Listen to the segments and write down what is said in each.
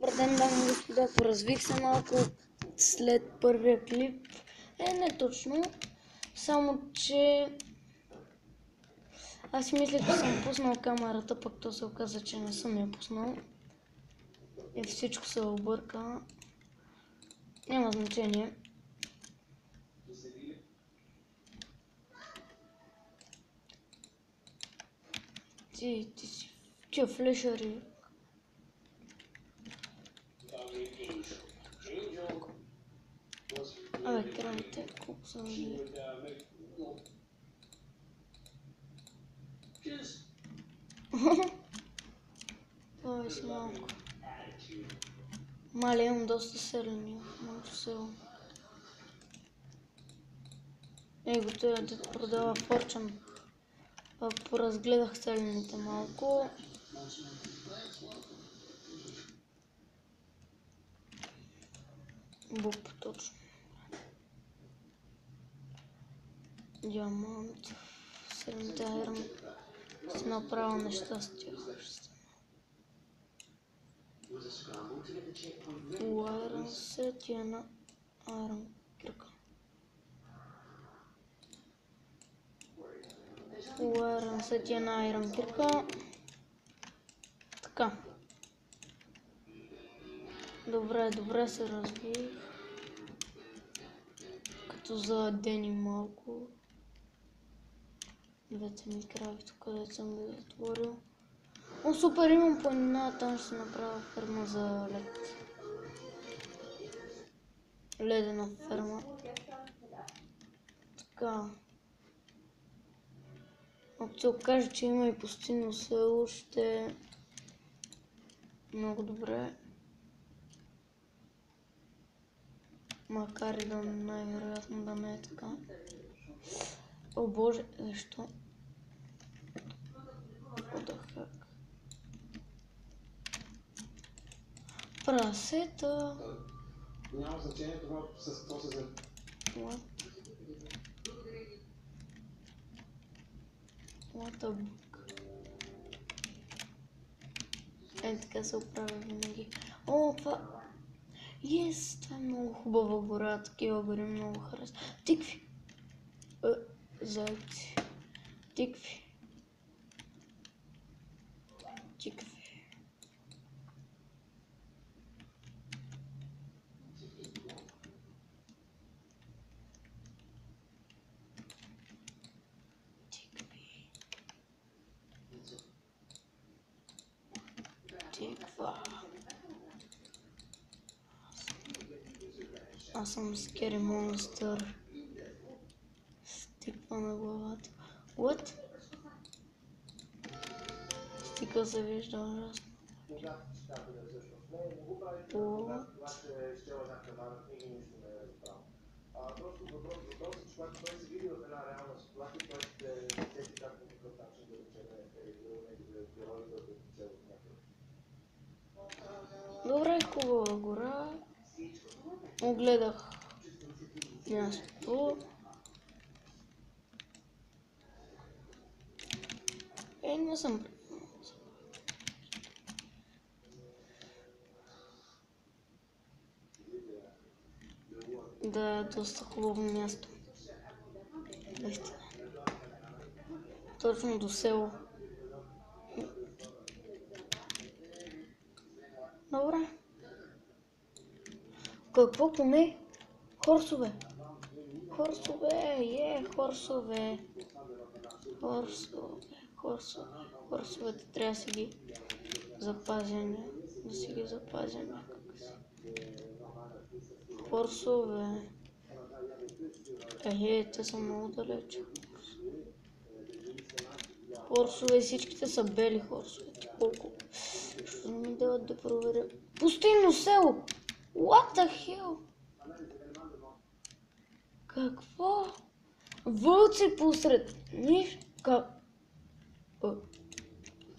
Добър ден, дами и господа, поразвих се малко след първия клип. Не точно, само че аз си мисля, че съм пуснал камерата, пък то се оказа, че не съм я пуснал. И всичко се обърка. Няма значение. Ти си тия флешери. Абе, крамите, колко са нали. Това беше малко. Мале, имам доста селени в моето село. Его той да продава Форчън. Поразгледах селените малко. Буп, точно. Диамант. Селените айрон си направил нещастие. Айрон сет и една айрон кирка. Айрон сет и една айрон кирка. Така. Добре се развих. Като за ден и малко. Двете ми крави тук, където съм ги затворил. О, супер, имам планина, там ще се направя ферма за лед. Ледена ферма. Така. Ако се окаже, че има и пустинно село, ще е много добре. Макар и да най-вероятно да не е така. О боже, защо? What the heck? Прасета! Няма значение това с какво се взема. What a book. Така се оправя винаги. О, това... Yes, това е много хубава гора, такива гори много харесва. Тикви! Зайци. Тикви. Тиква. Аз съм скери монстър. Стиква на главата. What? Стика се вижда ужасно. Просто въпросът, че когато той се види в една реална ситуация, той ще сети как по какъв начин да речем е бил неговият герой да го цел от някъде. Добре, хубава гора. Огледах мястото. Не съм. Да, доста хубаво място. Точно до село. Добре. Какво поне? Хорсове. Хорсовете трябва да си ги запазим. Някак си. Хорсове. Те са много далече. Хорсове, всичките са бели хорсове. Колко? Що не ми дават да проверя? Пустинно село! What the hell? Какво? Вълци посред нищо.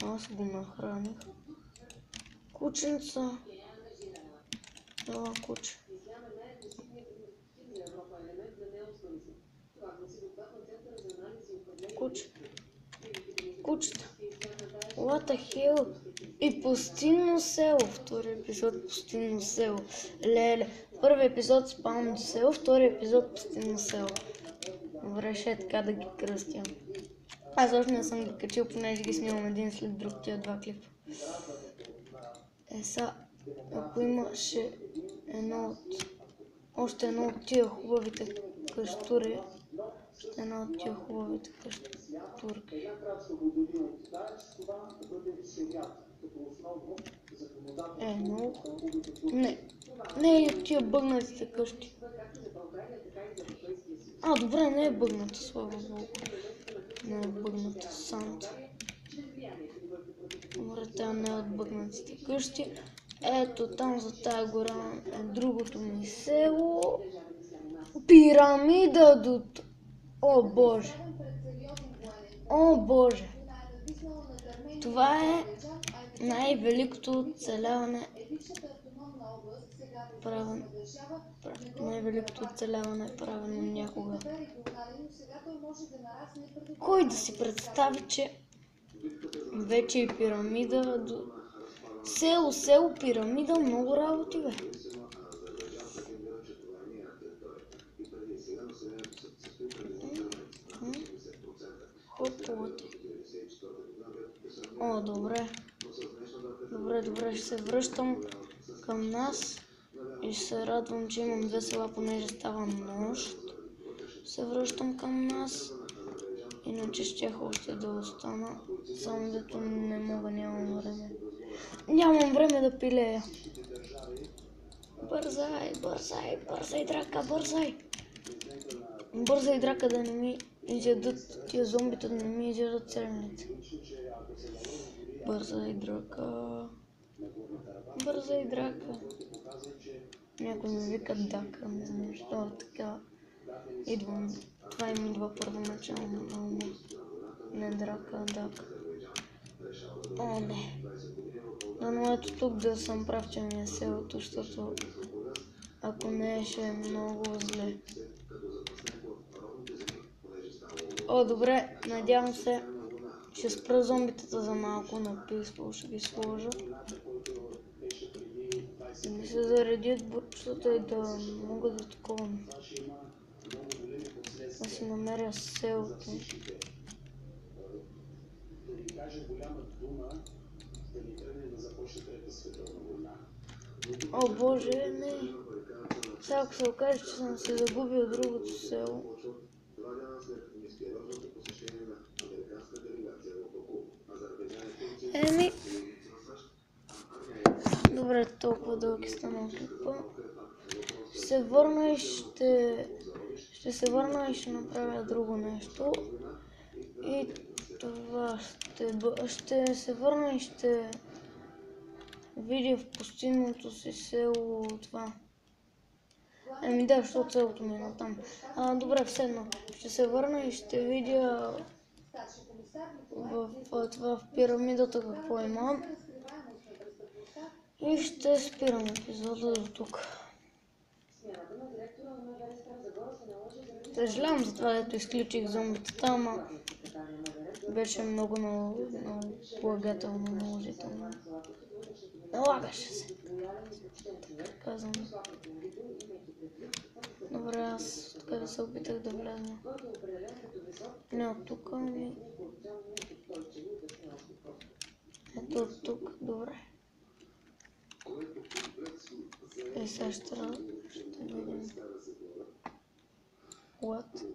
Аз го нахраних. Кученца. Това куче. Кучета. What the hell? И пустинно село, втори епизод пустинно село. Леле, първи епизод спално село, втори епизод пустинно село. Добре, ще е така да ги кръстя. Аз още не съм ги качил, понеже ги снимам един след друг тия два клипа. Ако имаше още едно от тия хубавите къщури, много хубаво. Не е от тия бъгнатите къщи. Добре, не е бъгната, слава Богу. Не е бъгната Санта. Добре, тя не е от бъгнатите къщи. Ето там за тая гора е другото ми село. Пирамида до... О Боже! О Боже! Това е най-великото оцеляване. Най-великото оцеляване е правено някога. Кой да си представи, че вече е пирамида до... Село, пирамида, много работи, бе. Хоповато. О, добре. Добре, ще се връщам към нас и ще се радвам, че имам две села, понеже става нощ. Се връщам към нас. Иначе щях още да остана, само дето не мога, нямам време. Нямам време да пилея. Бързай, драка, бързай! Бързай, драка, да не ми изядат тия зомбите, да не ми изядат целените. Бързай, драка. Някой ми вика Дака, не знам защо така. Идвам. Това им идва първоначално на ума. Не драка, Дака. О, не. Но ето тук да съм прав, че ми е селото, защото ако не, ще е много зле. О, добре, надявам се, ще спра зомбитата за малко на писфул, ще ги сложа. Да се заредят бутчета и да мога да таковам. Да си намеря селото. О, Боже, не. Сега ако се окаже, че съм се загубил другото село. Добре, толкова дълги стана клипа. Ще се върна и ще направя друго нещо. И това ще се върна и ще видя в пустинното си село това. Да, защото селото ми е там. Добре, все едно. Ще се върна и ще видя в пирамидата какво имам. И ще спирам епизода до тук. Съжалявам за това, дето изключих зомбитата, ама беше много полагателно, наложително. Налагаше се. Казвам. Добре, аз откъде се опитах да вляза. Не от тук, ами... Ето от тук, добре. Сега ще видим. What?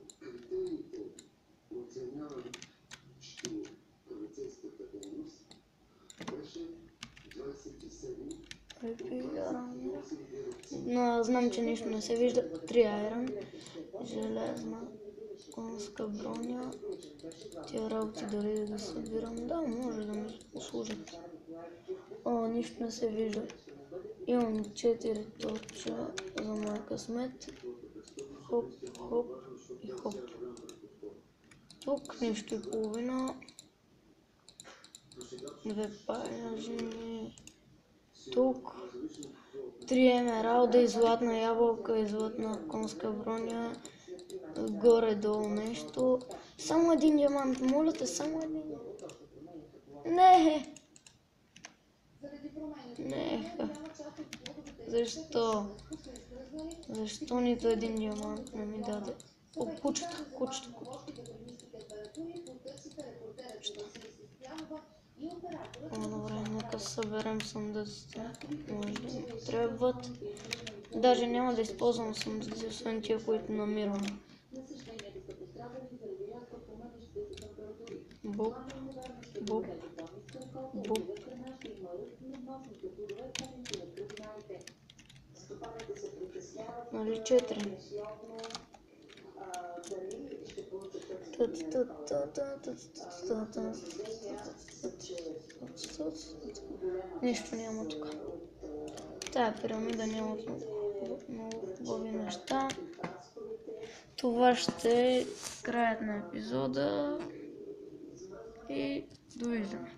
Но знам, че нищо не се вижда. 3 айрон, железна, конска броня. Тия работи дали да ги събирам? Да, може да ми послужат. О, нищо не се вижда. Имам 4 точа за моя късмет. Хоп, хоп и хоп. Тук нищо и половина. 2 паяжини. Тук 3 емералда и златна ябълка и златна конска броня. Горе-долу нещо. Само един диамант, моля те, само един. Не! Неха. Защо? Защо нито един диамант не ми даде? О, кучета. О, добре, нека съберем 80. Може да ми трябват. Даже няма да използвам 80, освен тия, които намирам. Буп. Нали 4? Нищо няма тук. Тая пирамида няма много хубави неща. Това ще е краят на епизода и довиждане.